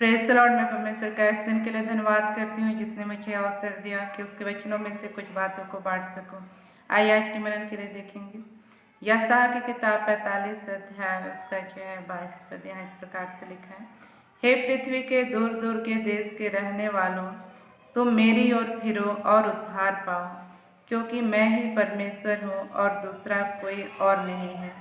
Praise the Lord. मैं परमेश्वर का इस दिन के लिए धन्यवाद करती हूँ जिसने मुझे अवसर दिया कि उसके वचनों में से कुछ बातों को बांट सकूँ। आइए आज के मनन के लिए देखेंगे यशायाह की किताब 45 अध्याय उसका जो है 22 पद यहाँ इस प्रकार से लिखा है। हे पृथ्वी के दूर दूर के देश के रहने वालों, तुम मेरी ओर फिरो और उद्धार पाओ, क्योंकि मैं ही परमेश्वर हूँ और दूसरा कोई और नहीं है।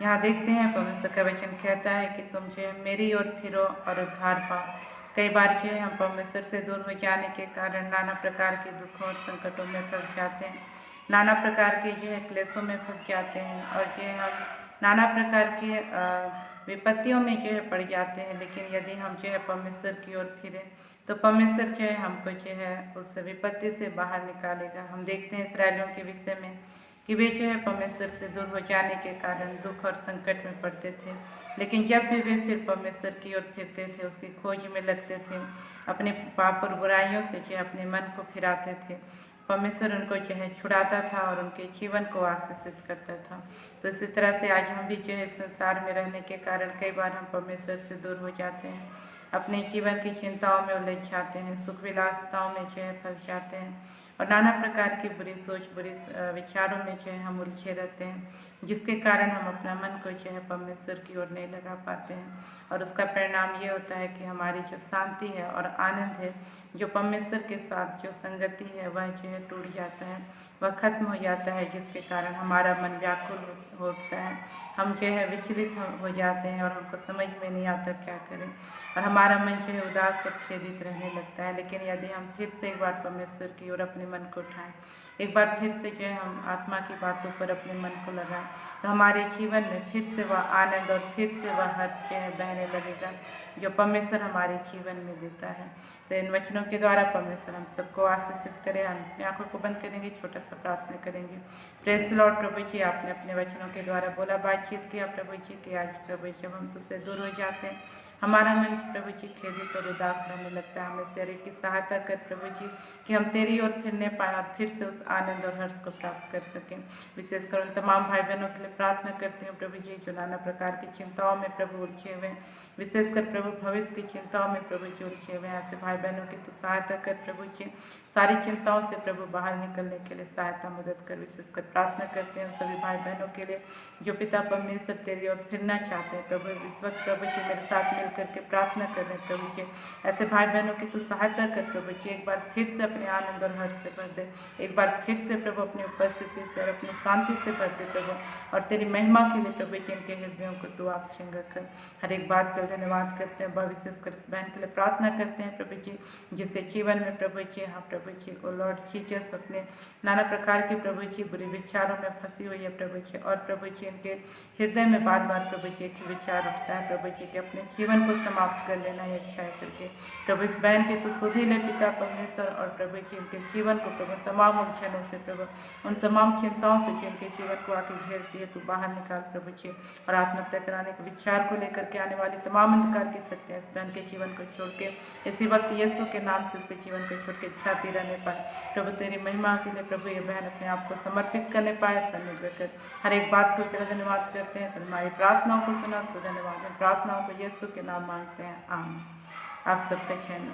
यहाँ देखते हैं परमेश्वर का वचन कहता है कि तुम जो है मेरी ओर फिरो और उद्धार पाओ। कई बार जो है हम परमेश्वर से दूर हो जाने के कारण नाना प्रकार के दुखों और संकटों में फंस जाते हैं, नाना प्रकार के जो है क्लेशों में फंस जाते हैं और जो है हम नाना प्रकार के विपत्तियों में जो है पड़ जाते हैं। लेकिन यदि हम जो है परमेश्वर की ओर फिरें तो परमेश्वर जो है हमको जो है उस विपत्ति से बाहर निकालेगा। हम देखते हैं इस्राएलियों के विषय में कि वे जो है परमेश्वर से दूर हो जाने के कारण दुख और संकट में पड़ते थे, लेकिन जब भी वे फिर परमेश्वर की ओर फिरते थे, उसकी खोज में लगते थे, अपने पाप और बुराइयों से जो है अपने मन को फिराते थे, परमेश्वर उनको जो है छुड़ाता था और उनके जीवन को आशीषित करता था। तो इसी तरह से आज हम भी जो है संसार में रहने के कारण कई बार हम परमेश्वर से दूर हो जाते हैं, अपने जीवन की चिंताओं में उलझ जाते हैं, सुख विलासिताओं में जो है फंस जाते हैं और नाना प्रकार की बुरी सोच बुरी विचारों में जो है हम उलझे रहते हैं, जिसके कारण हम अपना मन को जो है परमेश्वर की ओर नहीं लगा पाते हैं। और उसका परिणाम ये होता है कि हमारी जो शांति है और आनंद है, जो परमेश्वर के साथ जो संगति है, वह जो है टूट जाता है, वह खत्म हो जाता है, जिसके कारण हमारा मन व्याकुल हो उठता है, हम जो है विचलित हो जाते हैं और हमको समझ में नहीं आता क्या करें और हमारा मन जो है उदास और खेदित रहने लगता है। लेकिन यदि हम फिर से एक बार परमेश्वर की ओर अपने मन को उठाएं, एक बार फिर से जो है हम आत्मा की बातों पर अपने मन को लगाएं, तो हमारे जीवन में फिर से वह आनंद और फिर से वह हर्ष जो है बहने लगेगा जो परमेश्वर हमारे जीवन में देता है। तो इन वचनों के द्वारा परमेश्वर हम सबको आशीषित करें। हम अपनी आंखों को बंद करेंगे, छोटा सा प्रार्थना करेंगे। Praise the Lord. प्रभु जी, आपने अपने वचनों के द्वारा बोला, बातचीत किया प्रभु जी कि आज प्रभु जब हम तुझसे दूर हो जाते हैं, हमारा मन प्रभु जी खेदित और उदास रहने लगता है। हमें शरीर की सहायता कर प्रभु जी कि हम तेरी ओर फिरने पाए और फिर से उस आनंद और हर्ष को प्राप्त कर सकें। विशेषकर उन तमाम भाई बहनों के लिए प्रार्थना करती हूँ प्रभु जी जो नाना प्रकार की चिंताओं में प्रभु उलझे हुए हैं, विशेषकर प्रभु भविष्य की चिंताओं में प्रभु जी उलझे हुए हैं। ऐसे भाई बहनों की तो सहायता कर प्रभु जी, सारी चिंताओं से प्रभु बाहर निकलने के लिए सहायता मदद कर। विशेषकर प्रार्थना करते हैं सभी भाई बहनों के लिए जो पिता परमेश्वर तेरी ओर फिरना चाहते हैं प्रभु। इस वक्त प्रभु जी मेरे साथ मिल करके प्रार्थना कर रहे हैं प्रभु जी, ऐसे भाई बहनों की तो सहायता कर प्रभु जी, एक बार फिर से अपने आनंद और हर्ष से भर दे, एक बार फिर से प्रभु अपनी उपस्थिति से और अपनी शांति से भर दे प्रभु, और तेरी महिमा के लिए प्रभु जी इनके हृदयों को तू आप चंगा कर। हर एक बात के लिए धन्यवाद करते हैं। विशेषकर इस बहन के लिए प्रार्थना करते हैं प्रभु जी जिसके जीवन में प्रभु जी, हाँ प्रभु जी, ओ लॉर्ड जीसस, अपने नाना प्रकार के प्रभु जी बुरे विचारों में फंसी हुई है प्रभु जी, और प्रभु जी इनके हृदय में बार बार प्रभु जी एक विचार उठता है प्रभु जी कि अपने जीवन को समाप्त कर लेना है अच्छा है करके। प्रभु इस बहन के तो सुधीले पिता परमेश्वर और प्रभु जी इनके जीवन को प्रभु तमाम उलझनों से प्रभु, उन तमाम चिंताओं से जो इनके जीवन को आके घेरती है, तो बाहर निकाल प्रभु जी, और आत्महत्या कराने के विचार को लेकर के आने वाली तमाम अंधकार की शक्तियाँ इस बहन के जीवन को छोड़ के इसी वक्त यीशु के नाम से इसके जीवन को छोड़ के छाती रहने पाए प्रभु। तेरी महिमा के लिए प्रभु ये बहन अपने आप को समर्पित करने पाए, अनुग्रह कर। हर एक बात को तेरा धन्यवाद करते हैं, तो हमारी प्रार्थनाओं को सुना, उसको धन्यवाद है। प्रार्थनाओं को यीशु के नाम मांगते हैं, आमीन। आप सबका चैन।